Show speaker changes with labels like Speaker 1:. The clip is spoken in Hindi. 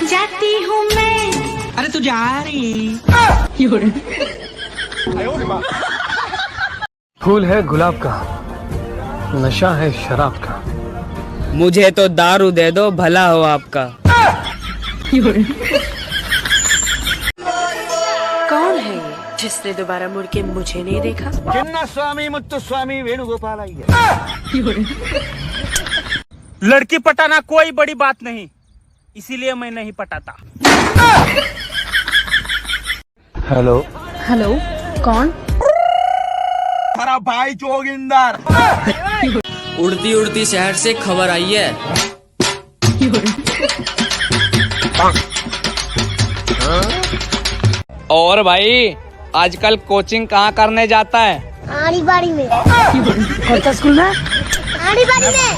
Speaker 1: जाती हूँ मैं।
Speaker 2: अरे तू जा रही।
Speaker 3: फूल है गुलाब का, नशा है शराब का।
Speaker 4: मुझे तो दारू दे दो, भला हो आपका।
Speaker 1: कौन है ये जिसने दोबारा मुड़ के मुझे नहीं देखा?
Speaker 2: चिन्ना स्वामी मुत्तु स्वामी वेणुगोपाल।
Speaker 4: लड़की पटाना कोई बड़ी बात नहीं, इसीलिए मैं नहीं पटाता।
Speaker 3: हेलो
Speaker 1: हेलो, कौन?
Speaker 2: हमारा भाई जोगिंदर।
Speaker 4: उड़ती उड़ती शहर से खबर आई है। और भाई आजकल कोचिंग कहाँ करने जाता है?
Speaker 1: आड़ी बाड़ी में।
Speaker 3: कौन सा स्कूल में?
Speaker 1: आड़ी बाड़ी में।